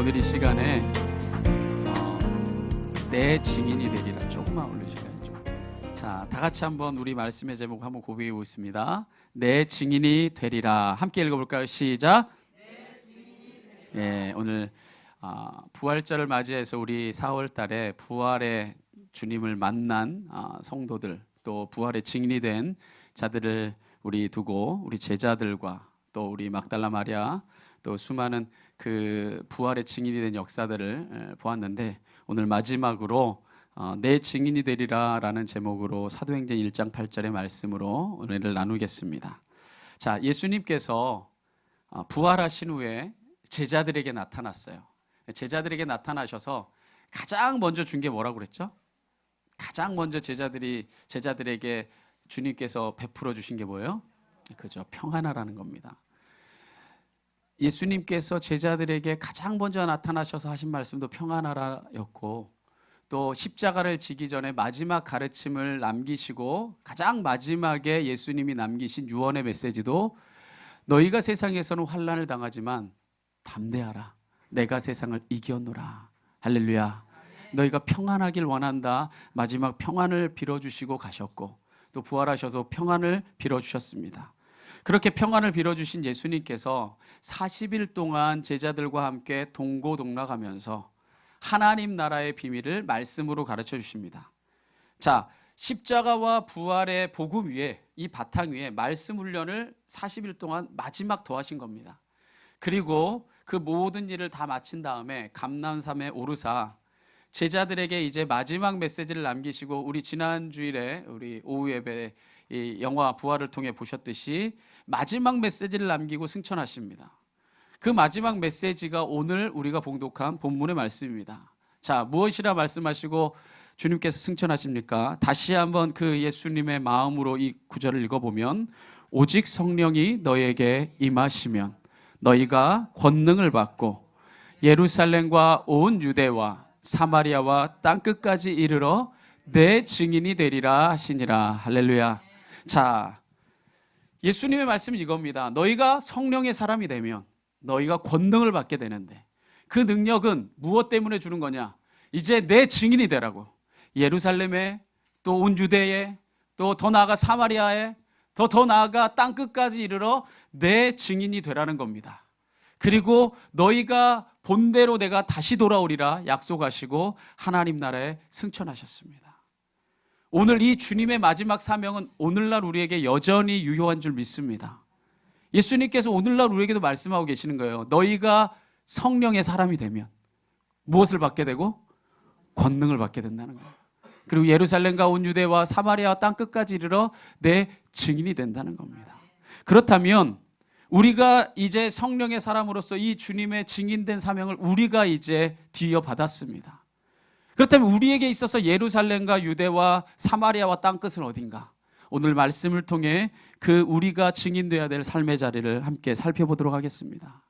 오늘 이 시간에 내 증인이 되리라. 조금만 올려주실까요? 자, 다 같이 한번 우리 말씀의 제목 한번 고백해 보겠습니다. 내 증인이 되리라. 함께 읽어볼까요? 시작. 예, 오늘 부활절을 맞이해서 우리 4월 달에 부활의 주님을 만난 성도들, 또 부활의 증인이 된 자들을 우리 두고 우리 제자들과 또 우리 막달라 마리아, 또 수많은 그 부활의 증인이 된 역사들을 보았는데, 오늘 마지막으로 내 증인이 되리라 라는 제목으로 사도행전 1장 8절의 말씀으로 은혜를 나누겠습니다. 자, 예수님께서 부활하신 후에 제자들에게 나타났어요. 제자들에게 나타나셔서 가장 먼저 준 게 뭐라고 그랬죠? 가장 먼저 제자들에게 주님께서 베풀어 주신 게 뭐예요? 그죠, 평안하라는 겁니다. 예수님께서 제자들에게 가장 먼저 나타나셔서 하신 말씀도 평안하라였고, 또 십자가를 지기 전에 마지막 가르침을 남기시고 가장 마지막에 예수님이 남기신 유언의 메시지도 너희가 세상에서는 환난을 당하지만 담대하라, 내가 세상을 이겼노라. 할렐루야. 너희가 평안하길 원한다. 마지막 평안을 빌어주시고 가셨고, 또 부활하셔서 평안을 빌어주셨습니다. 그렇게 평안을 빌어주신 예수님께서 40일 동안 제자들과 함께 동고동락하면서 하나님 나라의 비밀을 말씀으로 가르쳐 주십니다. 자, 십자가와 부활의 복음 위에, 이 바탕 위에 말씀 훈련을 40일 동안 마지막 더하신 겁니다. 그리고 그 모든 일을 다 마친 다음에 감람산에 오르사 제자들에게 이제 마지막 메시지를 남기시고, 우리 지난 주일에 우리 오후 예배 이 영화 부활을 통해 보셨듯이 마지막 메시지를 남기고 승천하십니다. 그 마지막 메시지가 오늘 우리가 봉독한 본문의 말씀입니다. 자, 무엇이라 말씀하시고 주님께서 승천하십니까? 다시 한번 그 예수님의 마음으로 이 구절을 읽어보면, 오직 성령이 너에게 임하시면 너희가 권능을 받고 예루살렘과 온 유대와 사마리아와 땅끝까지 이르러 내 증인이 되리라 하시니라. 할렐루야. 자, 예수님의 말씀은 이겁니다. 너희가 성령의 사람이 되면 너희가 권능을 받게 되는데, 그 능력은 무엇 때문에 주는 거냐? 이제 내 증인이 되라고. 예루살렘에, 또 온 유대에, 또 더 나아가 사마리아에, 더 나아가 땅끝까지 이르러 내 증인이 되라는 겁니다. 그리고 너희가 본대로 내가 다시 돌아오리라 약속하시고 하나님 나라에 승천하셨습니다. 오늘 이 주님의 마지막 사명은 오늘날 우리에게 여전히 유효한 줄 믿습니다. 예수님께서 오늘날 우리에게도 말씀하고 계시는 거예요. 너희가 성령의 사람이 되면 무엇을 받게 되고? 권능을 받게 된다는 거예요. 그리고 예루살렘과 온 유대와 사마리아 땅끝까지 이르러 내 증인이 된다는 겁니다. 그렇다면 우리가 이제 성령의 사람으로서 이 주님의 증인된 사명을 우리가 이제 뒤이어받았습니다. 그렇다면 우리에게 있어서 예루살렘과 유대와 사마리아와 땅끝은 어딘가? 오늘 말씀을 통해 그 우리가 증인되어야 될 삶의 자리를 함께 살펴보도록 하겠습니다.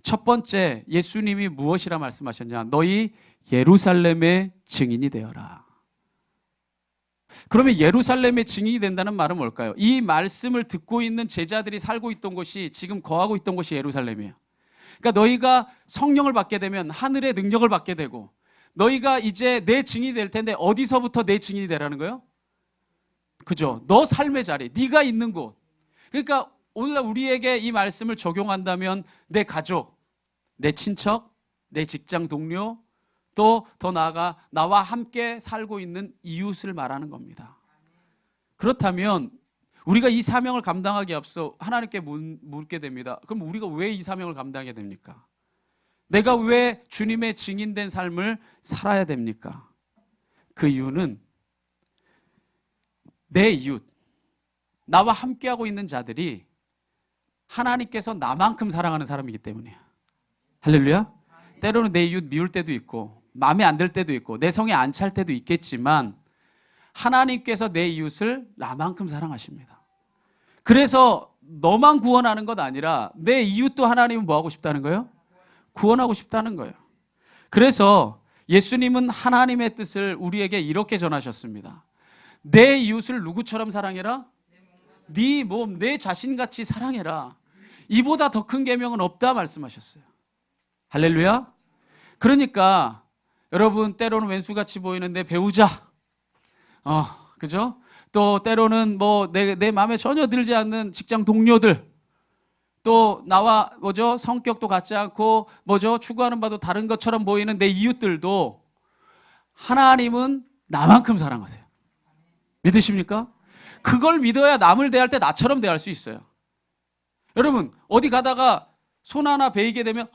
첫 번째, 예수님이 무엇이라 말씀하셨냐? 너희 예루살렘의 증인이 되어라. 그러면 예루살렘의 증인이 된다는 말은 뭘까요? 이 말씀을 듣고 있는 제자들이 살고 있던 곳이, 지금 거하고 있던 곳이 예루살렘이에요. 그러니까 너희가 성령을 받게 되면 하늘의 능력을 받게 되고, 너희가 이제 내 증인이 될 텐데 어디서부터 내 증인이 되라는 거예요? 그죠? 너 삶의 자리, 네가 있는 곳. 그러니까 오늘날 우리에게 이 말씀을 적용한다면 내 가족, 내 친척, 내 직장 동료, 또 더 나아가 나와 함께 살고 있는 이웃을 말하는 겁니다. 그렇다면 우리가 이 사명을 감당하기에 앞서 하나님께 묻게 됩니다. 그럼 우리가 왜 이 사명을 감당하게 됩니까? 내가 왜 주님의 증인된 삶을 살아야 됩니까? 그 이유는 내 이웃, 나와 함께하고 있는 자들이 하나님께서 나만큼 사랑하는 사람이기 때문이에요. 할렐루야. 때로는 내 이웃 미울 때도 있고 마음에 안 들 때도 있고 내 성에 안 찰 때도 있겠지만, 하나님께서 내 이웃을 나만큼 사랑하십니다. 그래서 너만 구원하는 것 아니라 내 이웃도 하나님은 뭐 하고 싶다는 거예요? 구원하고 싶다는 거예요. 그래서 예수님은 하나님의 뜻을 우리에게 이렇게 전하셨습니다. 내 이웃을 누구처럼 사랑해라? 네 몸, 내 자신같이 사랑해라. 이보다 더 큰 계명은 없다 말씀하셨어요. 할렐루야. 그러니까 여러분, 때로는 왼수같이 보이는 내 배우자, 그죠? 또 때로는 뭐 내 마음에 전혀 들지 않는 직장 동료들, 또 나와 성격도 같지 않고 추구하는 바도 다른 것처럼 보이는 내 이웃들도 하나님은 나만큼 사랑하세요. 믿으십니까? 그걸 믿어야 남을 대할 때 나처럼 대할 수 있어요. 여러분, 어디 가다가 손 하나 베이게 되면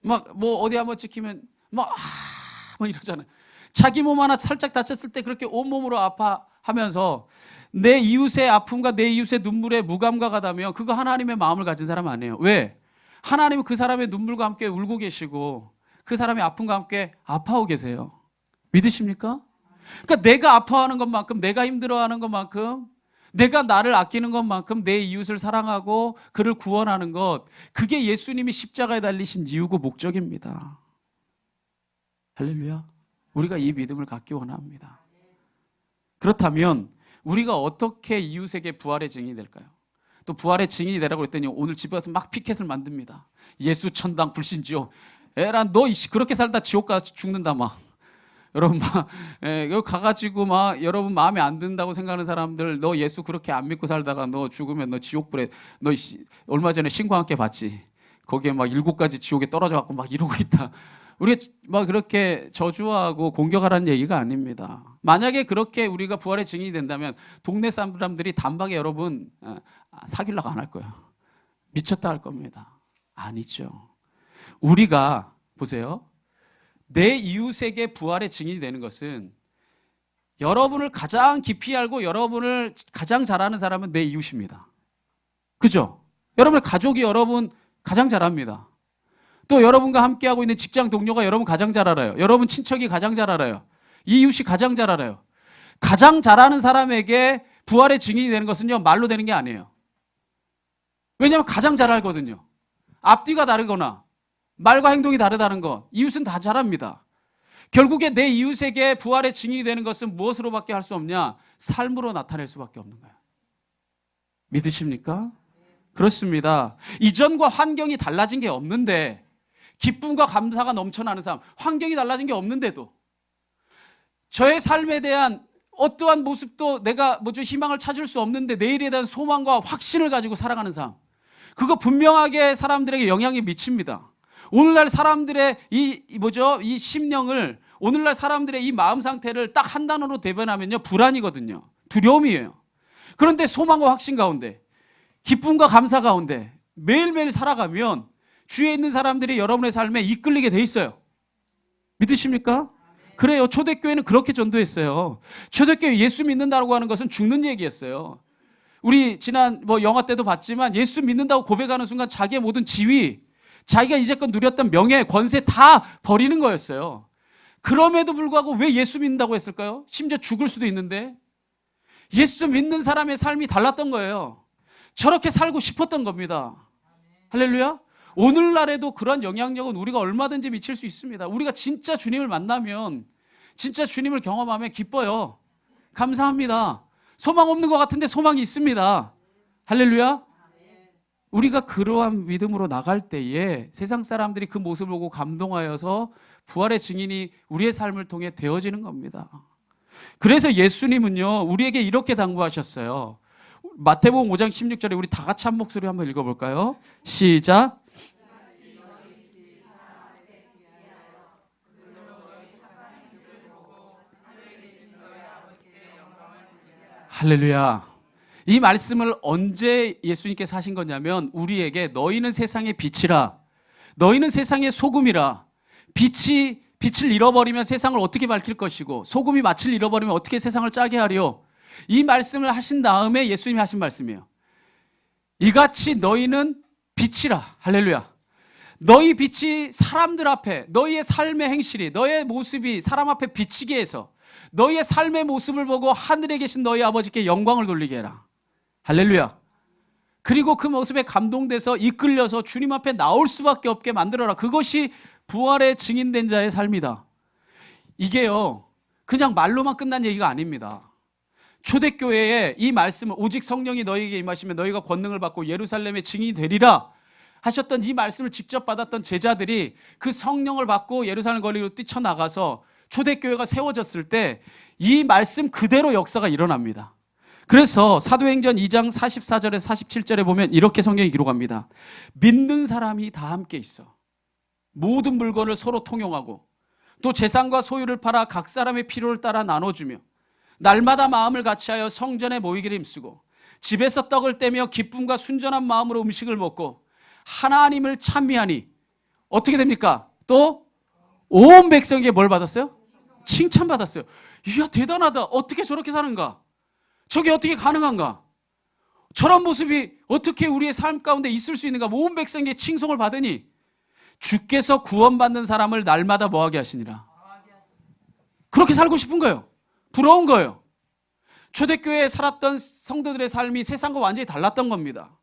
어디 한번 찍히면 이러잖아요. 자기 몸 하나 살짝 다쳤을 때 그렇게 온몸으로 아파하면서 내 이웃의 아픔과 내 이웃의 눈물에 무감각하다면 그거 하나님의 마음을 가진 사람 아니에요. 왜? 하나님은 그 사람의 눈물과 함께 울고 계시고 그 사람의 아픔과 함께 아파하고 계세요. 믿으십니까? 그러니까 내가 아파하는 것만큼, 내가 힘들어하는 것만큼, 내가 나를 아끼는 것만큼 내 이웃을 사랑하고 그를 구원하는 것, 그게 예수님이 십자가에 달리신 이유고 목적입니다. 할렐루야. 우리가 이 믿음을 갖기 원합니다. 그렇다면 우리가 어떻게 이웃에게 부활의 증인이 될까요? 또 부활의 증인이 되라고 했더니 오늘 집에 가서 막 피켓을 만듭니다. 예수 천당 불신지옥. 에라 너 그렇게 살다 지옥 가 죽는다 막. 여러분 여기 가가지고 여러분 마음에 안 든다고 생각하는 사람들, 너 예수 그렇게 안 믿고 살다가 너 죽으면 너 지옥불에, 너 얼마 전에 신과 함께 봤지? 거기에 7가지 지옥에 떨어져 갖고 이러고 있다. 우리가 그렇게 저주하고 공격하라는 얘기가 아닙니다. 만약에 그렇게 우리가 부활의 증인이 된다면 동네 사람들이 단박에 여러분 사귀려고 안 할 거예요. 미쳤다 할 겁니다. 아니죠. 우리가 보세요. 내 이웃에게 부활의 증인이 되는 것은 여러분을 가장 깊이 알고 여러분을 가장 잘 아는 사람은 내 이웃입니다. 그죠? 여러분의 가족이 여러분 가장 잘 압니다. 또 여러분과 함께하고 있는 직장 동료가 여러분 가장 잘 알아요. 여러분 친척이 가장 잘 알아요. 이웃이 가장 잘 알아요. 가장 잘 아는 사람에게 부활의 증인이 되는 것은요, 말로 되는 게 아니에요. 왜냐하면 가장 잘 알거든요. 앞뒤가 다르거나 말과 행동이 다르다는 거, 이웃은 다 잘 압니다. 결국에 내 이웃에게 부활의 증인이 되는 것은 무엇으로밖에 할 수 없냐? 삶으로 나타낼 수밖에 없는 거예요. 믿으십니까? 그렇습니다. 이전과 환경이 달라진 게 없는데, 기쁨과 감사가 넘쳐나는 삶, 환경이 달라진 게 없는데도 저의 삶에 대한 어떠한 모습도 내가 희망을 찾을 수 없는데 내일에 대한 소망과 확신을 가지고 살아가는 삶, 그거 분명하게 사람들에게 영향이 미칩니다. 오늘날 사람들의 이 심령을, 오늘날 사람들의 이 마음 상태를 딱 한 단어로 대변하면요, 불안이거든요. 두려움이에요. 그런데 소망과 확신 가운데, 기쁨과 감사 가운데 매일매일 살아가면 주위에 있는 사람들이 여러분의 삶에 이끌리게 돼 있어요. 믿으십니까? 그래요. 초대교회는 그렇게 전도했어요. 초대교회 예수 믿는다고 하는 것은 죽는 얘기였어요. 우리 지난 영화 때도 봤지만 예수 믿는다고 고백하는 순간 자기의 모든 지위, 자기가 이제껏 누렸던 명예, 권세 다 버리는 거였어요. 그럼에도 불구하고 왜 예수 믿는다고 했을까요? 심지어 죽을 수도 있는데 예수 믿는 사람의 삶이 달랐던 거예요. 저렇게 살고 싶었던 겁니다. 할렐루야. 오늘날에도 그런 영향력은 우리가 얼마든지 미칠 수 있습니다. 우리가 진짜 주님을 만나면, 진짜 주님을 경험하면 기뻐요. 감사합니다. 소망 없는 것 같은데 소망이 있습니다. 할렐루야. 우리가 그러한 믿음으로 나갈 때에 세상 사람들이 그 모습을 보고 감동하여서 부활의 증인이 우리의 삶을 통해 되어지는 겁니다. 그래서 예수님은요, 우리에게 이렇게 당부하셨어요. 마태복음 5장 16절에 우리 다 같이 한 목소리 한번 읽어볼까요? 시작. 할렐루야. 이 말씀을 언제 예수님께서 하신 거냐면, 우리에게 너희는 세상의 빛이라, 너희는 세상의 소금이라. 빛을 잃어버리면 세상을 어떻게 밝힐 것이고, 소금이 맛을 잃어버리면 어떻게 세상을 짜게 하려. 이 말씀을 하신 다음에 예수님이 하신 말씀이에요. 이같이 너희는 빛이라. 할렐루야. 너희 빛이 사람들 앞에, 너희의 삶의 행실이, 너희의 모습이 사람 앞에 비치게 해서 너희의 삶의 모습을 보고 하늘에 계신 너희 아버지께 영광을 돌리게 해라. 할렐루야. 그리고 그 모습에 감동돼서 이끌려서 주님 앞에 나올 수밖에 없게 만들어라. 그것이 부활의 증인된 자의 삶이다. 이게요, 그냥 말로만 끝난 얘기가 아닙니다. 초대교회에 이 말씀을, 오직 성령이 너희에게 임하시면 너희가 권능을 받고 예루살렘의 증인이 되리라 하셨던 이 말씀을 직접 받았던 제자들이 그 성령을 받고 예루살렘 거리로 뛰쳐나가서 초대교회가 세워졌을 때 이 말씀 그대로 역사가 일어납니다. 그래서 사도행전 2장 44절에서 47절에 보면 이렇게 성경이 기록합니다. 믿는 사람이 다 함께 있어 모든 물건을 서로 통용하고 또 재산과 소유를 팔아 각 사람의 필요를 따라 나눠주며 날마다 마음을 같이하여 성전에 모이기를 힘쓰고 집에서 떡을 떼며 기쁨과 순전한 마음으로 음식을 먹고 하나님을 찬미하니 어떻게 됩니까? 또 온 백성에게 뭘 받았어요? 칭찬받았어요. 이야 대단하다. 어떻게 저렇게 사는가? 저게 어떻게 가능한가? 저런 모습이 어떻게 우리의 삶 가운데 있을 수 있는가? 온 백성에게 칭송을 받으니 주께서 구원받는 사람을 날마다 뭐하게 하시니라. 그렇게 살고 싶은 거예요. 부러운 거예요. 초대교회에 살았던 성도들의 삶이 세상과 완전히 달랐던 겁니다.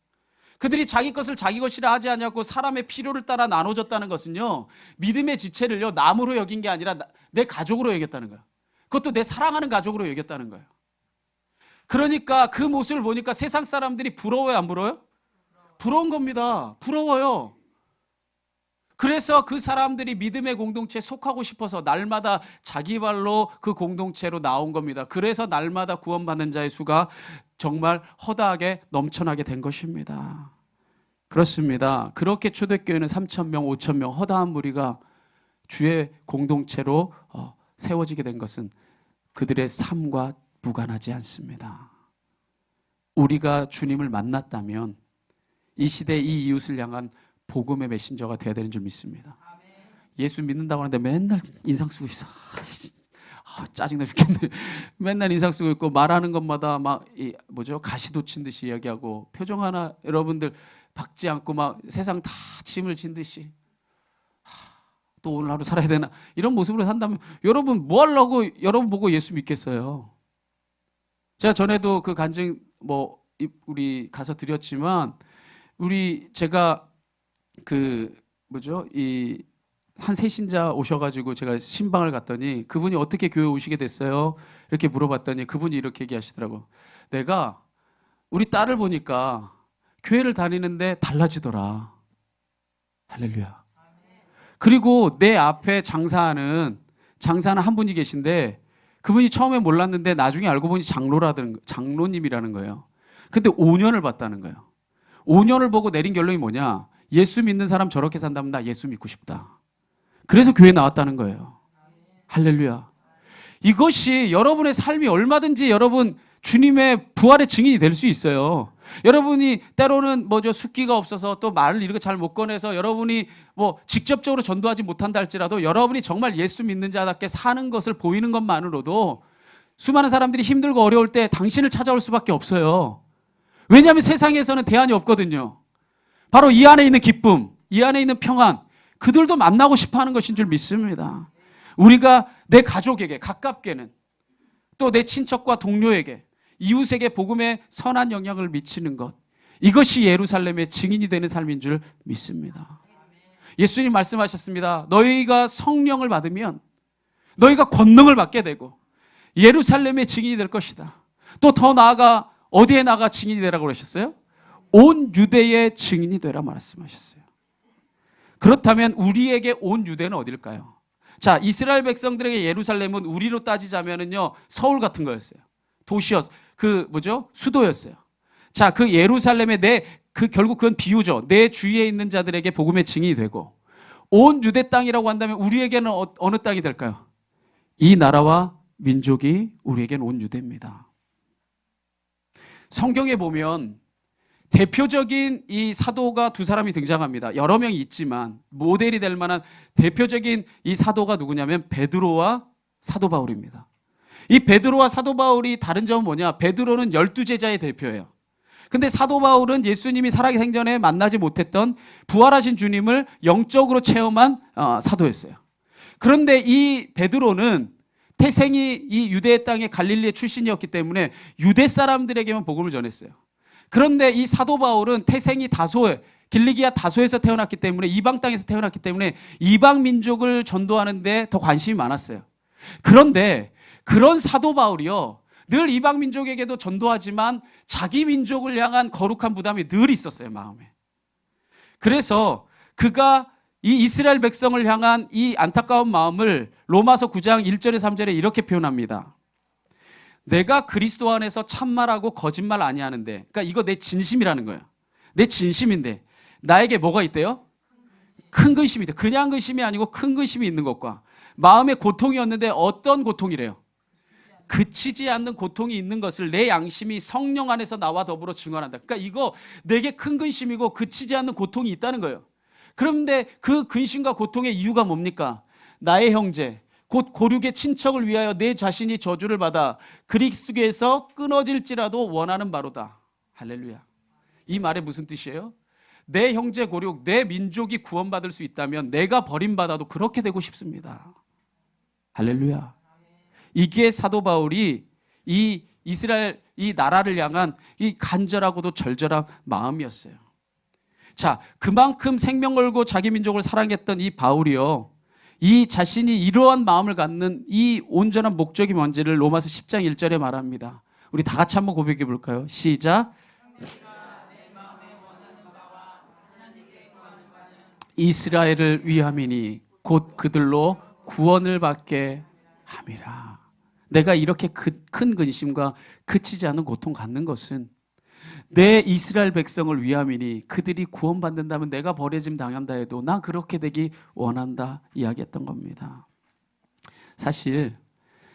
그들이 자기 것을 자기 것이라 하지 않냐고 사람의 필요를 따라 나눠줬다는 것은요, 믿음의 지체를요 남으로 여긴 게 아니라 내 가족으로 여겼다는 거예요. 그것도 내 사랑하는 가족으로 여겼다는 거예요. 그러니까 그 모습을 보니까 세상 사람들이 부러워요, 안 부러워요? 부러운 겁니다. 부러워요. 그래서 그 사람들이 믿음의 공동체에 속하고 싶어서 날마다 자기 발로 그 공동체로 나온 겁니다. 그래서 날마다 구원받는 자의 수가 정말 허다하게 넘쳐나게 된 것입니다. 그렇습니다. 그렇게 초대교회는 3,000명, 5,000명 허다한 무리가 주의 공동체로 세워지게 된 것은 그들의 삶과 무관하지 않습니다. 우리가 주님을 만났다면 이 시대 이 이웃을 향한 복음의 메신저가 되어야 되는 줄 믿습니다. 예수 믿는다고 하는데 맨날 인상 쓰고 있어. 짜증나 죽겠네. 맨날 인상 쓰고 있고 말하는 것마다 막 가시돋친 듯이 이야기하고 표정 하나 여러분들 박지 않고 막 세상 다 짐을 진 듯이 또 오늘 하루 살아야 되나 이런 모습으로 산다면 여러분 뭐 하려고 여러분 보고 예수 믿겠어요? 제가 전에도 그 간증 우리 가서 드렸지만 제가 한 새신자 오셔가지고 제가 신방을 갔더니 그분이 어떻게 교회 오시게 됐어요? 이렇게 물어봤더니 그분이 이렇게 얘기하시더라고. 내가 우리 딸을 보니까 교회를 다니는데 달라지더라. 할렐루야. 그리고 내 앞에 장사하는 한 분이 계신데 그분이 처음에 몰랐는데 나중에 알고 보니 장로님이라는 거예요. 근데 5년을 봤다는 거예요. 5년을 보고 내린 결론이 뭐냐? 예수 믿는 사람 저렇게 산다면 나 예수 믿고 싶다. 그래서 교회 나왔다는 거예요. 할렐루야. 이것이 여러분의 삶이 얼마든지 여러분 주님의 부활의 증인이 될 수 있어요. 여러분이 때로는 숫기가 없어서 또 말을 이렇게 잘 못 꺼내서 여러분이 직접적으로 전도하지 못한다 할지라도 여러분이 정말 예수 믿는 자답게 사는 것을 보이는 것만으로도 수많은 사람들이 힘들고 어려울 때 당신을 찾아올 수밖에 없어요. 왜냐하면 세상에서는 대안이 없거든요. 바로 이 안에 있는 기쁨, 이 안에 있는 평안, 그들도 만나고 싶어하는 것인 줄 믿습니다. 우리가 내 가족에게 가깝게는 또 내 친척과 동료에게 이웃에게 복음의 선한 영향을 미치는 것, 이것이 예루살렘의 증인이 되는 삶인 줄 믿습니다. 예수님 말씀하셨습니다. 너희가 성령을 받으면 너희가 권능을 받게 되고 예루살렘의 증인이 될 것이다. 또 더 나아가 어디에 나가 증인이 되라고 그러셨어요? 온 유대의 증인이 되라 말씀하셨어요. 그렇다면 우리에게 온 유대는 어딜까요? 자, 이스라엘 백성들에게 예루살렘은 우리로 따지자면은요 서울 같은 거였어요. 수도였어요. 자, 그 예루살렘에 결국 그건 비유죠. 내 주위에 있는 자들에게 복음의 증인이 되고 온 유대 땅이라고 한다면 우리에게는 어느 땅이 될까요? 이 나라와 민족이 우리에게는 온 유대입니다. 성경에 보면 대표적인 이 사도가 두 사람이 등장합니다. 여러 명이 있지만 모델이 될 만한 대표적인 이 사도가 누구냐면 베드로와 사도 바울입니다. 이 베드로와 사도 바울이 다른 점은 뭐냐? 베드로는 12제자의 대표예요. 근데 사도 바울은 예수님이 살아계 생전에 만나지 못했던 부활하신 주님을 영적으로 체험한 사도였어요. 그런데 이 베드로는 태생이 이 유대 땅의 갈릴리의 출신이었기 때문에 유대 사람들에게만 복음을 전했어요. 그런데 이 사도 바울은 태생이 길리기아 다소에서 태어났기 때문에 이방 땅에서 태어났기 때문에 이방 민족을 전도하는 데 더 관심이 많았어요. 그런데 그런 사도 바울이요 늘 이방 민족에게도 전도하지만 자기 민족을 향한 거룩한 부담이 늘 있었어요, 마음에. 그래서 그가 이 이스라엘 백성을 향한 이 안타까운 마음을 로마서 9장 1절에 3절에 이렇게 표현합니다. 내가 그리스도 안에서 참말하고 거짓말 아니하는데, 그러니까 이거 내 진심이라는 거예요. 내 진심인데 나에게 뭐가 있대요? 큰 근심이 있대. 그냥 근심이 아니고 큰 근심이 있는 것과 마음의 고통이었는데 어떤 고통이래요? 그치지 않는 고통이 있는 것을 내 양심이 성령 안에서 나와 더불어 증언한다. 그러니까 이거 내게 큰 근심이고 그치지 않는 고통이 있다는 거예요. 그런데 그 근심과 고통의 이유가 뭡니까? 나의 형제 곧 고륙의 친척을 위하여 내 자신이 저주를 받아 그리스도에서 끊어질지라도 원하는 바로다. 할렐루야. 이 말의 무슨 뜻이에요? 내 형제 고륙, 내 민족이 구원받을 수 있다면 내가 버림받아도 그렇게 되고 싶습니다. 할렐루야. 이게 사도 바울이 이 이스라엘 이 나라를 향한 이 간절하고도 절절한 마음이었어요. 자, 그만큼 생명 걸고 자기 민족을 사랑했던 이 바울이요, 이 자신이 이러한 마음을 갖는 이 온전한 목적이 뭔지를 로마서 10장 1절에 말합니다. 우리 다 같이 한번 고백해 볼까요? 시작. 이스라엘을 위함이니 곧 그들로 구원을 받게 함이라. 내가 이렇게 큰 근심과 그치지 않은 고통 갖는 것은 내 이스라엘 백성을 위함이니 그들이 구원받는다면 내가 버려짐 당한다 해도 난 그렇게 되기 원한다 이야기했던 겁니다. 사실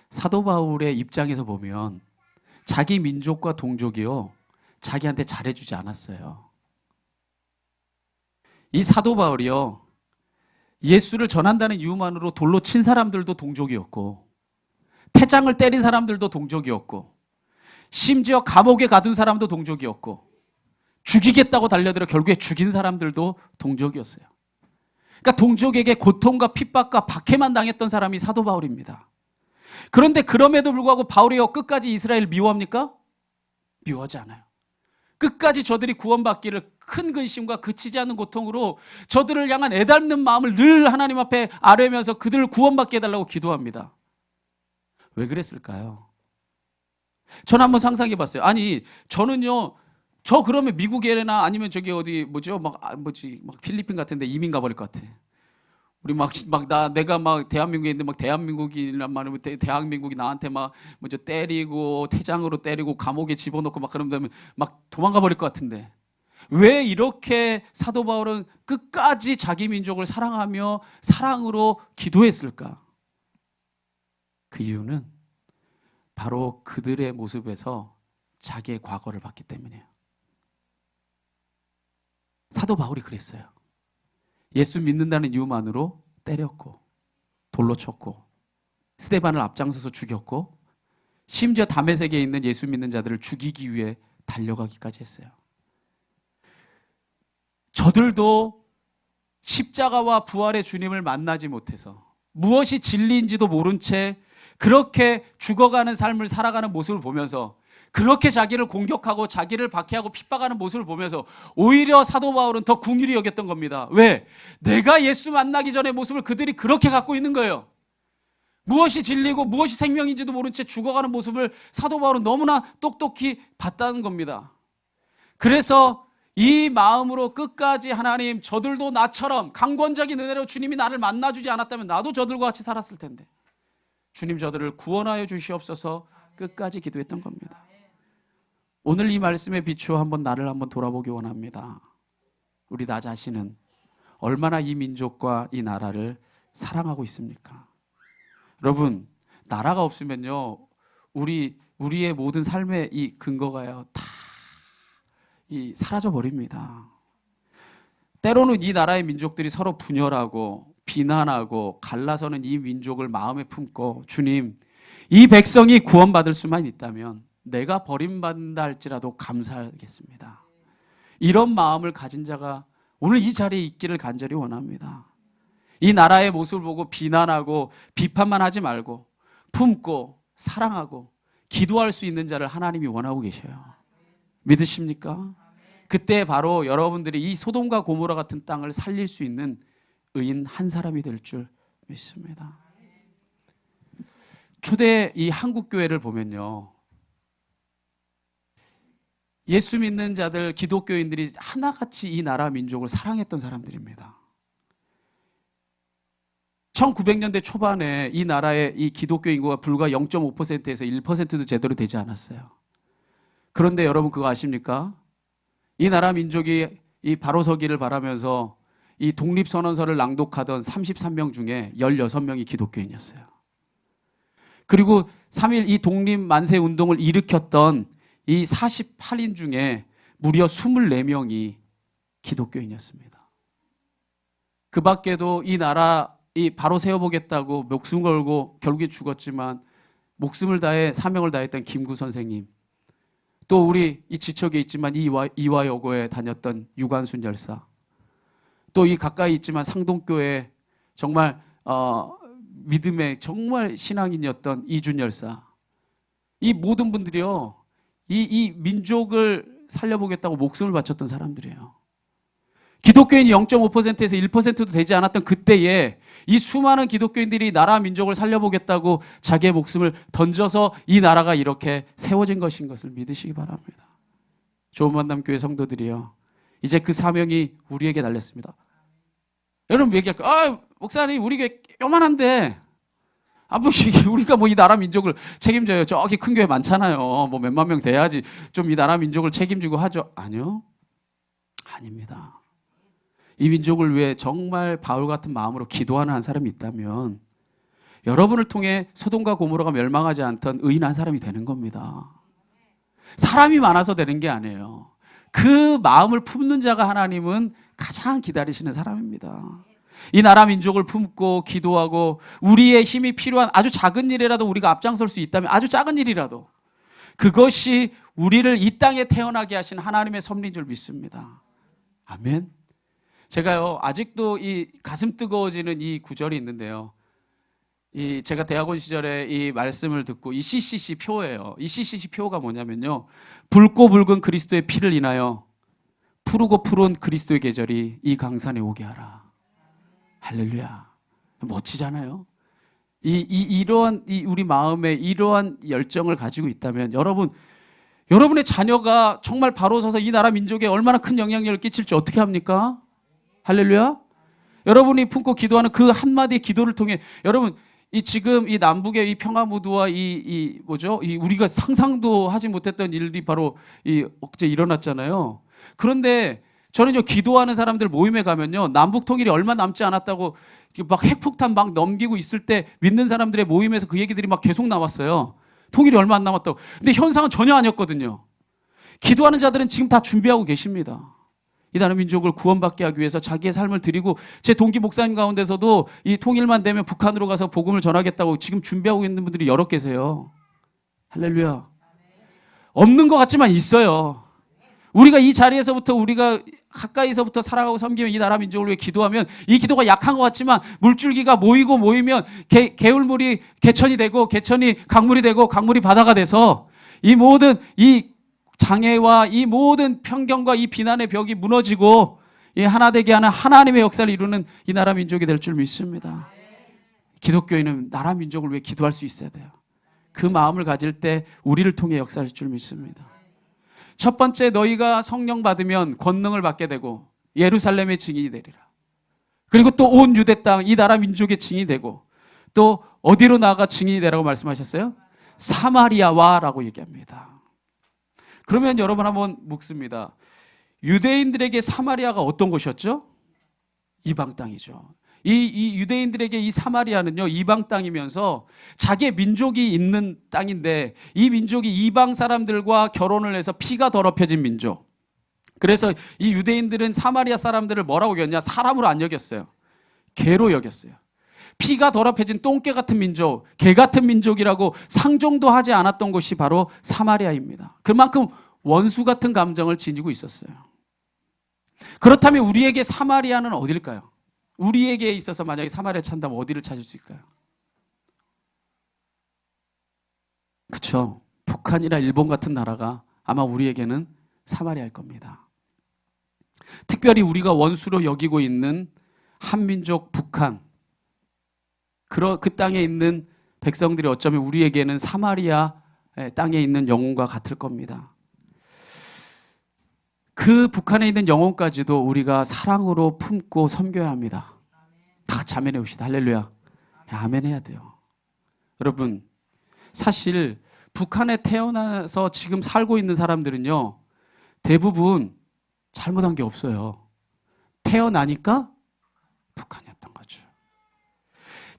사도 바울의 입장에서 보면 자기 민족과 동족이요, 자기한테 잘해주지 않았어요. 이 사도 바울이요, 예수를 전한다는 이유만으로 돌로 친 사람들도 동족이었고, 태장을 때린 사람들도 동족이었고, 심지어 감옥에 가둔 사람도 동족이었고, 죽이겠다고 달려들어 결국에 죽인 사람들도 동족이었어요. 그러니까 동족에게 고통과 핍박과 박해만 당했던 사람이 사도 바울입니다. 그런데 그럼에도 불구하고 바울이요, 끝까지 이스라엘 미워합니까? 미워하지 않아요. 끝까지 저들이 구원받기를 큰 근심과 그치지 않는 고통으로 저들을 향한 애달는 마음을 늘 하나님 앞에 아뢰면서 그들을 구원받게 해달라고 기도합니다. 왜 그랬을까요? 저는 한번 상상해 봤어요. 아니, 저는요, 저 그러면 미국에나 아니면 저기 어디 뭐죠? 막 필리핀 같은데 이민 가버릴 것 같아. 우리 내가 대한민국에 있는데 대한민국이란 말은 대한민국이 나한테 먼저 때리고 태장으로 때리고 감옥에 집어넣고 그러면 도망가 버릴 것 같은데, 왜 이렇게 사도 바울은 끝까지 자기 민족을 사랑하며 사랑으로 기도했을까? 그 이유는 바로 그들의 모습에서 자기의 과거를 봤기 때문이에요. 사도 바울이 그랬어요. 예수 믿는다는 이유만으로 때렸고 돌로 쳤고 스데반을 앞장서서 죽였고 심지어 다메섹에 있는 예수 믿는 자들을 죽이기 위해 달려가기까지 했어요. 저들도 십자가와 부활의 주님을 만나지 못해서 무엇이 진리인지도 모른 채 그렇게 죽어가는 삶을 살아가는 모습을 보면서, 그렇게 자기를 공격하고 자기를 박해하고 핍박하는 모습을 보면서 오히려 사도 바울은 더 긍휼히 여겼던 겁니다. 왜? 내가 예수 만나기 전의 모습을 그들이 그렇게 갖고 있는 거예요. 무엇이 진리고 무엇이 생명인지도 모른 채 죽어가는 모습을 사도 바울은 너무나 똑똑히 봤다는 겁니다. 그래서 이 마음으로 끝까지 하나님, 저들도 나처럼 강권적인 은혜로 주님이 나를 만나주지 않았다면 나도 저들과 같이 살았을 텐데 주님, 저들을 구원하여 주시옵소서 끝까지 기도했던 겁니다. 오늘 이 말씀에 비추어 나를 한번 돌아보기 원합니다. 우리 나 자신은 얼마나 이 민족과 이 나라를 사랑하고 있습니까? 여러분, 나라가 없으면요, 우리의 모든 삶의 이 근거가요, 다 사라져 버립니다. 때로는 이 나라의 민족들이 서로 분열하고 비난하고 갈라서는 이 민족을 마음에 품고, 주님, 이 백성이 구원받을 수만 있다면 내가 버림받는다 할지라도 감사하겠습니다. 이런 마음을 가진 자가 오늘 이 자리에 있기를 간절히 원합니다. 이 나라의 모습을 보고 비난하고 비판만 하지 말고 품고 사랑하고 기도할 수 있는 자를 하나님이 원하고 계셔요. 믿으십니까? 그때 바로 여러분들이 이 소돔과 고모라 같은 땅을 살릴 수 있는 의인 한 사람이 될 줄 믿습니다. 초대 이 한국 교회를 보면요, 예수 믿는 자들, 기독교인들이 하나같이 이 나라 민족을 사랑했던 사람들입니다. 1900년대 초반에 이 나라의 이 기독교 인구가 불과 0.5%에서 1%도 제대로 되지 않았어요. 그런데 여러분 그거 아십니까? 이 나라 민족이 이 바로 서기를 바라면서 이 독립선언서를 낭독하던 33명 중에 16명이 기독교인이었어요. 그리고 3.1 이 독립 만세 운동을 일으켰던 이 48인 중에 무려 24명이 기독교인이었습니다. 그 밖에도 이 나라 이 바로 세워보겠다고 목숨 걸고 결국에 죽었지만 목숨을 다해 사명을 다했던 김구 선생님, 또 우리 이 지척에 있지만 이화여고에 다녔던 유관순 열사, 또 이 가까이 있지만 상동교회 정말 믿음의 정말 신앙인이었던 이준 열사, 이 모든 분들이요 이 민족을 살려보겠다고 목숨을 바쳤던 사람들이에요. 기독교인이 0.5%에서 1%도 되지 않았던 그때에 이 수많은 기독교인들이 나라 민족을 살려보겠다고 자기의 목숨을 던져서 이 나라가 이렇게 세워진 것인 것을 믿으시기 바랍니다. 좋은 만남 교회 성도들이요, 이제 그 사명이 우리에게 달렸습니다. 여러분 얘기할까요? 목사님 우리 교회 요만한데 우리가 뭐 이 나라 민족을 책임져요. 저기 큰 교회 많잖아요. 뭐 몇만 명 돼야지 좀 이 나라 민족을 책임지고 하죠. 아니요, 아닙니다. 이 민족을 위해 정말 바울 같은 마음으로 기도하는 한 사람이 있다면 여러분을 통해 소돔과 고모라가 멸망하지 않던 의인 한 사람이 되는 겁니다. 사람이 많아서 되는 게 아니에요. 그 마음을 품는 자가 하나님은 가장 기다리시는 사람입니다. 이 나라 민족을 품고 기도하고 우리의 힘이 필요한 아주 작은 일이라도 우리가 앞장설 수 있다면, 아주 작은 일이라도 그것이 우리를 이 땅에 태어나게 하신 하나님의 섭리인 줄 믿습니다. 아멘. 제가요 아직도 이 가슴 뜨거워지는 이 구절이 있는데요, 제가 대학원 시절에 이 말씀을 듣고 이 CCC 표예요. 이 CCC 표가 뭐냐면요, 붉고 붉은 그리스도의 피를 인하여 푸르고 푸른 그리스도의 계절이 이 강산에 오게 하라. 할렐루야. 멋지잖아요. 이러한 우리 마음에 이러한 열정을 가지고 있다면 여러분의 자녀가 정말 바로 서서 이 나라 민족에 얼마나 큰 영향력을 끼칠지 어떻게 합니까? 할렐루야. 여러분이 품고 기도하는 그 한마디의 기도를 통해 여러분 지금 이 남북의 이 평화 무드와 우리가 상상도 하지 못했던 일이 바로 어제 일어났잖아요. 그런데 저는요 기도하는 사람들 모임에 가면요 남북 통일이 얼마 남지 않았다고 막 핵폭탄 막 넘기고 있을 때 믿는 사람들의 모임에서 그 얘기들이 막 계속 나왔어요. 통일이 얼마 안 남았다고. 근데 현상은 전혀 아니었거든요. 기도하는 자들은 지금 다 준비하고 계십니다. 이 나라 민족을 구원받게 하기 위해서 자기의 삶을 드리고, 제 동기 목사님 가운데서도 이 통일만 되면 북한으로 가서 복음을 전하겠다고 지금 준비하고 있는 분들이 여러 계세요. 할렐루야. 없는 것 같지만 있어요. 우리가 이 자리에서부터 우리가 가까이서부터 살아가고 섬기면 이 나라 민족을 위해 기도하면 이 기도가 약한 것 같지만 물줄기가 모이면 개울물이 개천이 되고 개천이 강물이 되고 강물이 바다가 돼서 이 모든 이 장애와 이 모든 편견과 이 비난의 벽이 무너지고 이 하나 되게 하는 하나님의 역사를 이루는 이 나라 민족이 될 줄 믿습니다. 기독교인은 나라 민족을 위해 기도할 수 있어야 돼요. 그 마음을 가질 때 우리를 통해 역사할 줄 믿습니다. 첫 번째, 너희가 성령 받으면 권능을 받게 되고 예루살렘의 증인이 되리라. 그리고 또 온 유대 땅 이 나라 민족의 증인이 되고, 또 어디로 나아가 증인이 되라고 말씀하셨어요? 사마리아와라고 얘기합니다. 그러면 여러분 한번 묻습니다. 유대인들에게 사마리아가 어떤 곳이었죠? 이방 땅이죠. 이 유대인들에게 이 사마리아는요 이방 땅이면서 자기의 민족이 있는 땅인데, 이 민족이 이방 사람들과 결혼을 해서 피가 더럽혀진 민족. 그래서 이 유대인들은 사마리아 사람들을 뭐라고 여겼냐? 사람으로 안 여겼어요. 개로 여겼어요. 피가 더럽혀진 똥개 같은 민족, 개 같은 민족이라고 상종도 하지 않았던 곳이 바로 사마리아입니다. 그만큼 원수 같은 감정을 지니고 있었어요. 그렇다면 우리에게 사마리아는 어딜까요? 우리에게 있어서 만약에 사마리아 찾는다면 어디를 찾을 수 있을까요? 그렇죠. 북한이나 일본 같은 나라가 아마 우리에게는 사마리아일 겁니다. 특별히 우리가 원수로 여기고 있는 한민족 북한, 그 땅에 있는 백성들이 어쩌면 우리에게는 사마리아 땅에 있는 영혼과 같을 겁니다. 그 북한에 있는 영혼까지도 우리가 사랑으로 품고 섬겨야 합니다. 다 같이 아멘 해봅시다. 할렐루야. 아멘 해야 돼요. 여러분, 사실 북한에 태어나서 지금 살고 있는 사람들은요, 대부분 잘못한 게 없어요. 태어나니까 북한이었던 거죠.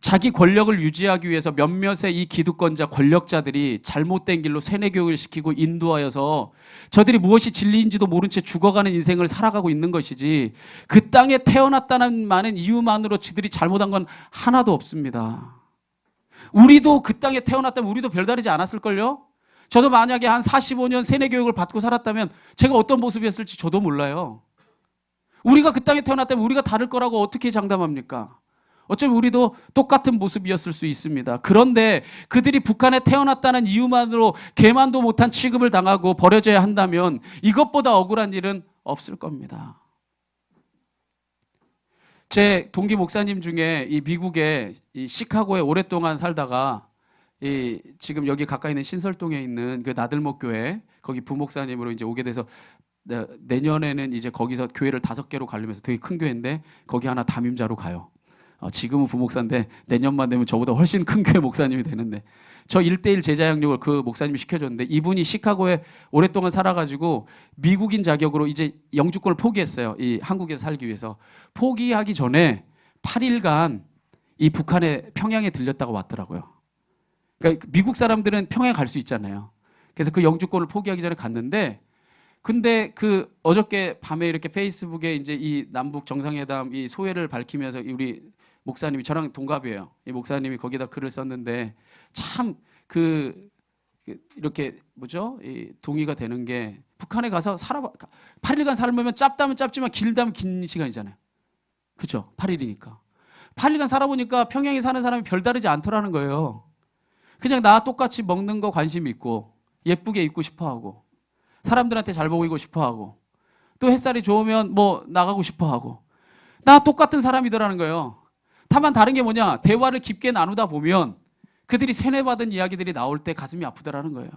자기 권력을 유지하기 위해서 몇몇의 이 기득권자 권력자들이 잘못된 길로 세뇌교육을 시키고 인도하여서 저들이 무엇이 진리인지도 모른 채 죽어가는 인생을 살아가고 있는 것이지, 그 땅에 태어났다는 많은 이유만으로 지들이 잘못한 건 하나도 없습니다. 우리도 그 땅에 태어났다면 우리도 별다르지 않았을걸요? 저도 만약에 한 45년 세뇌교육을 받고 살았다면 제가 어떤 모습이었을지 저도 몰라요. 우리가 그 땅에 태어났다면 우리가 다를 거라고 어떻게 장담합니까? 어쩌면 우리도 똑같은 모습이었을 수 있습니다. 그런데 그들이 북한에 태어났다는 이유만으로 개만도 못한 취급을 당하고 버려져야 한다면 이것보다 억울한 일은 없을 겁니다. 제 동기 목사님 중에 이 미국의 이 시카고에 오랫동안 살다가 지금 여기 가까이 있는 신설동에 있는 그 나들목 교회 거기 부목사님으로 이제 오게 돼서 내년에는 이제 거기서 교회를 5개로 가려면서 되게 큰 교회인데 거기 하나 담임자로 가요. 지금은 부목사인데 내년만 되면 저보다 훨씬 큰 교회 목사님이 되는데, 저 1:1 제자 양육을 그 목사님이 시켜줬는데 이분이 시카고에 오랫동안 살아가지고 미국인 자격으로 이제 영주권을 포기했어요. 이 한국에서 살기 위해서. 포기하기 전에 8일간 이 북한에 평양에 들렸다가 왔더라고요. 그러니까 미국 사람들은 평양 갈 수 있잖아요. 그래서 그 영주권을 포기하기 전에 갔는데, 근데 그 어저께 밤에 이렇게 페이스북에 이제 이 남북 정상회담 이 소회를 밝히면서 우리 목사님이, 저랑 동갑이에요. 이 목사님이 거기다 글을 썼는데 참 이렇게 뭐죠? 이 동의가 되는 게, 북한에 가서 8일간 살면 짧다면 짧지만 길다면 긴 시간이잖아요. 그렇죠? 8일이니까. 8일간 살아보니까 평양에 사는 사람이 별다르지 않더라는 거예요. 그냥 나 똑같이 먹는 거 관심 있고 예쁘게 입고 싶어하고 사람들한테 잘 보이고 싶어하고 또 햇살이 좋으면 뭐 나가고 싶어하고 나 똑같은 사람이더라는 거예요. 다만 다른 게 뭐냐, 대화를 깊게 나누다 보면 그들이 세뇌받은 이야기들이 나올 때 가슴이 아프더라는 거예요.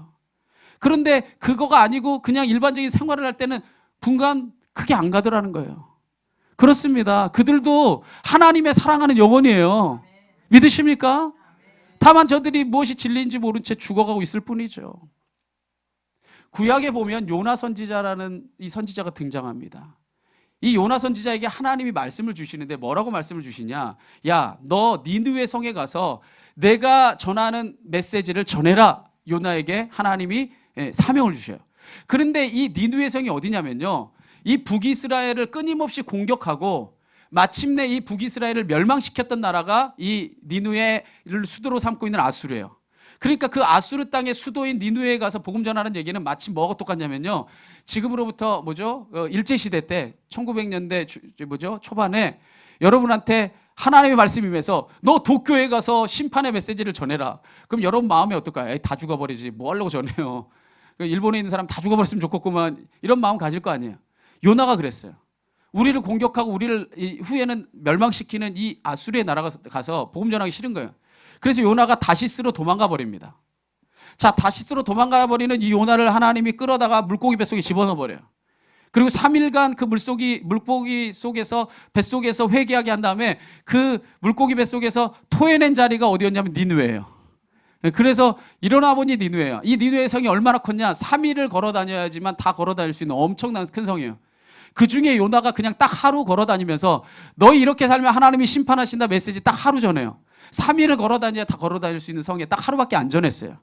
그런데 그거가 아니고 그냥 일반적인 생활을 할 때는 분간 크게 안 가더라는 거예요. 그렇습니다. 그들도 하나님의 사랑하는 영혼이에요. 믿으십니까? 다만 저들이 무엇이 진리인지 모른 채 죽어가고 있을 뿐이죠. 구약에 보면 요나 선지자라는 이 선지자가 등장합니다. 이 요나 선지자에게 하나님이 말씀을 주시는데 뭐라고 말씀을 주시냐? 야, 너 니느웨 성에 가서 내가 전하는 메시지를 전해라. 요나에게 하나님이 사명을 주셔요. 그런데 이 니느웨 성이 어디냐면요, 이 북이스라엘을 끊임없이 공격하고 마침내 이 북이스라엘을 멸망시켰던 나라가 이 니느웨를 수도로 삼고 있는 아수르예요. 그러니까 그 아수르 땅의 수도인 니느웨에 가서 복음 전하는 얘기는 마치 뭐가 똑같냐면요, 지금으로부터 뭐죠? 일제시대 때 1900년대 초반에 여러분한테 하나님의 말씀이 임해서 너 도쿄에 가서 심판의 메시지를 전해라. 그럼 여러분 마음이 어떨까요? 에이, 다 죽어버리지. 뭐 하려고 전해요. 일본에 있는 사람 다 죽어버렸으면 좋겠구만. 이런 마음 가질 거 아니에요. 요나가 그랬어요. 우리를 공격하고 우리를 후에는 멸망시키는 이 아수르의 나라가 가서 복음 전하기 싫은 거예요. 그래서 요나가 다시스로 도망가 버립니다. 자, 다시스로 도망가 버리는 이 요나를 하나님이 끌어다가 물고기 뱃속에 집어넣어 버려요. 그리고 3일간 그 물고기 속에서 뱃속에서 회개하게 한 다음에 그 물고기 뱃속에서 토해낸 자리가 어디였냐면 니느웨예요. 그래서 일어나 보니 니느웨예요. 이 니느웨 성이 얼마나 컸냐? 3일을 걸어 다녀야지만 다 걸어 다닐 수 있는 엄청난 큰 성이에요. 그 중에 요나가 그냥 딱 하루 걸어 다니면서 너희 이렇게 살면 하나님이 심판하신다 메시지 딱 하루 전해요. 3일을 걸어 다녀야 다 걸어 다닐 수 있는 성에 딱 하루밖에 안 전했어요.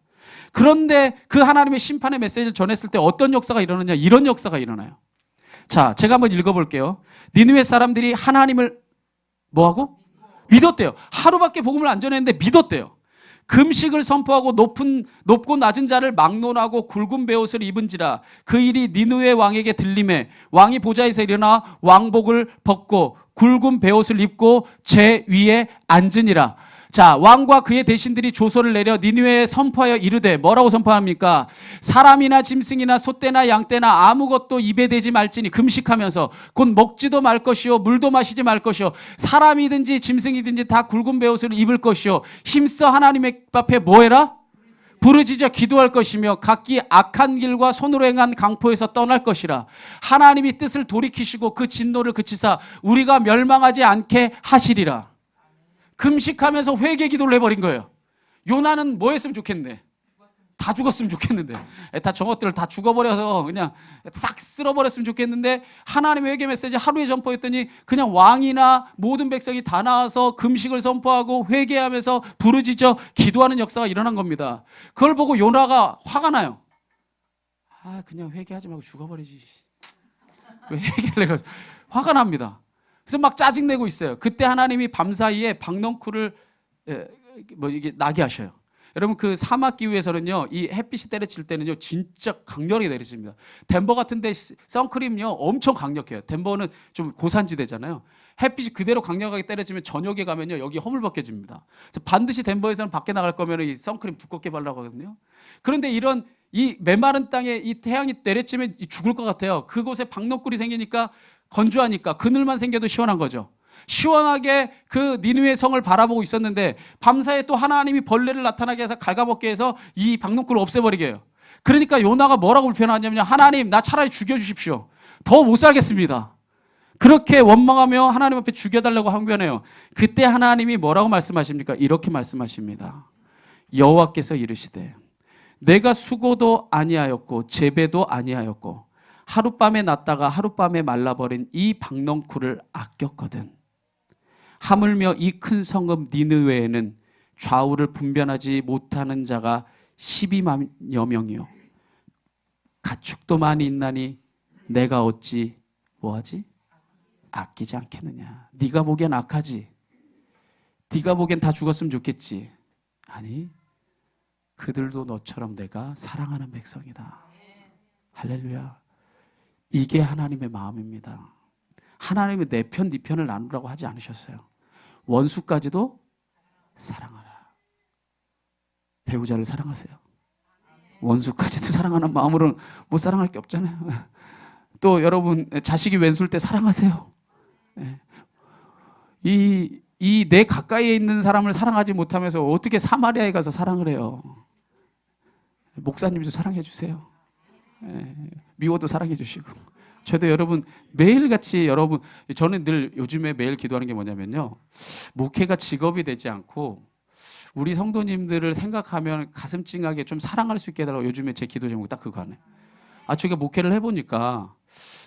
그런데 그 하나님의 심판의 메시지를 전했을 때 어떤 역사가 일어나냐? 이런 역사가 일어나요. 자, 제가 한번 읽어볼게요. 니느웨 사람들이 하나님을 뭐하고? 믿었대요. 하루밖에 복음을 안 전했는데 믿었대요. 금식을 선포하고 높고 낮은 자를 막론하고 굵은 베옷을 입은지라 그 일이 니느웨 왕에게 들림에 왕이 보좌에서 일어나 왕복을 벗고 굵은 베옷을 입고 제 위에 앉으니라. 자, 왕과 그의 대신들이 조서를 내려 니느웨에 선포하여 이르되, 뭐라고 선포합니까? 사람이나 짐승이나 소떼나 양떼나 아무것도 입에 대지 말지니, 금식하면서 곧 먹지도 말 것이요 물도 마시지 말 것이요 사람이든지 짐승이든지 다 굵은 베옷을 입을 것이요 힘써 하나님의 앞에 뭐해라? 부르짖어 기도할 것이며 각기 악한 길과 손으로 행한 강포에서 떠날 것이라. 하나님이 뜻을 돌이키시고 그 진노를 그치사 우리가 멸망하지 않게 하시리라. 금식하면서 회개 기도를 해버린 거예요. 요나는 뭐 했으면 좋겠는데? 다 죽었으면 좋겠는데, 다 저것들을 다 죽어버려서 그냥 싹 쓸어버렸으면 좋겠는데, 하나님의 회개 메시지 하루에 선포했더니 그냥 왕이나 모든 백성이 다 나와서 금식을 선포하고 회개하면서 부르짖어 기도하는 역사가 일어난 겁니다. 그걸 보고 요나가 화가 나요. 그냥 회개하지 말고 죽어버리지. 왜 회개를 해가지고 화가 납니다. 그래서 막 짜증내고 있어요. 그때 하나님이 밤사이에 박넝쿨을 이게 나게 하셔요. 여러분, 그 사막 기후에서는요, 이 햇빛이 때려칠 때는요, 진짜 강렬하게 내리칩니다. 덴버 같은데 선크림요 엄청 강력해요. 덴버는 좀 고산지대잖아요. 햇빛이 그대로 강력하게 때려치면 저녁에 가면요 여기 허물벗겨집니다. 그래서 반드시 덴버에서는 밖에 나갈 거면 이 선크림 두껍게 바르라고 하거든요. 그런데 이런 이 메마른 땅에 이 태양이 때려치면 죽을 것 같아요. 그곳에 박넝쿨이 생기니까 건조하니까 그늘만 생겨도 시원한 거죠. 시원하게 그 니느웨 성을 바라보고 있었는데 밤사이에 또 하나님이 벌레를 나타나게 해서 갉아먹게 해서 이 박넝쿨을 없애버리게 해요. 그러니까 요나가 뭐라고 불편하냐면, 하나님 나 차라리 죽여주십시오. 더 못 살겠습니다. 그렇게 원망하며 하나님 앞에 죽여달라고 항변해요. 그때 하나님이 뭐라고 말씀하십니까? 이렇게 말씀하십니다. 여호와께서 이르시되 내가 수고도 아니하였고 재배도 아니하였고 하룻밤에 났다가 하룻밤에 말라버린 이 박넝쿨을 아꼈거든. 하물며 이 큰 성읍 니느웨에는 좌우를 분별하지 못하는 자가 12만여 명이요 가축도 많이 있나니 내가 어찌 뭐하지? 아끼지 않겠느냐. 네가 보기엔 악하지. 네가 보기엔 다 죽었으면 좋겠지. 아니, 그들도 너처럼 내가 사랑하는 백성이다. 할렐루야. 이게 하나님의 마음입니다. 하나님이 내 편, 네 편을 나누라고 하지 않으셨어요. 원수까지도 사랑하라. 배우자를 사랑하세요. 원수까지도 사랑하는 마음으로는 못 사랑할 게 없잖아요. 또 여러분, 자식이 왼수일 때 사랑하세요. 이 내 가까이에 있는 사람을 사랑하지 못하면서 어떻게 사마리아에 가서 사랑을 해요. 목사님도 사랑해 주세요. 미워도 사랑해 주시고. 저도 여러분 매일같이 저는 늘 요즘에 매일 기도하는 게 뭐냐면요, 목회가 직업이 되지 않고 우리 성도님들을 생각하면 가슴 찡하게 좀 사랑할 수 있게 해달라고 요즘에 제 기도 제목이 딱 그거 하네. 제가 목회를 해보니까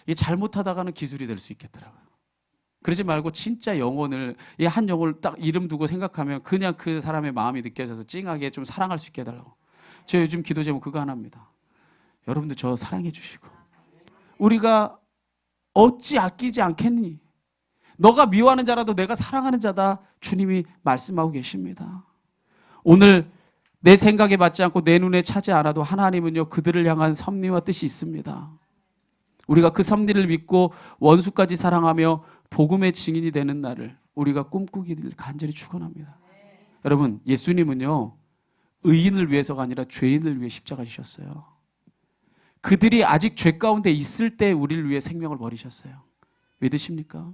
이게 잘못하다가는 기술이 될 수 있겠더라고요. 그러지 말고 진짜 영혼을, 이 한 영혼을 딱 이름 두고 생각하면 그냥 그 사람의 마음이 느껴져서 찡하게 좀 사랑할 수 있게 해달라고. 저 요즘 기도 제목 그거 하나입니다. 여러분들 저 사랑해 주시고. 우리가 어찌 아끼지 않겠니? 너가 미워하는 자라도 내가 사랑하는 자다. 주님이 말씀하고 계십니다. 오늘 내 생각에 맞지 않고 내 눈에 차지 않아도 하나님은요 그들을 향한 섭리와 뜻이 있습니다. 우리가 그 섭리를 믿고 원수까지 사랑하며 복음의 증인이 되는 날을 우리가 꿈꾸기를 간절히 축원합니다. 여러분, 예수님은요 의인을 위해서가 아니라 죄인을 위해 십자가 지셨어요. 그들이 아직 죄 가운데 있을 때 우리를 위해 생명을 버리셨어요. 믿으십니까?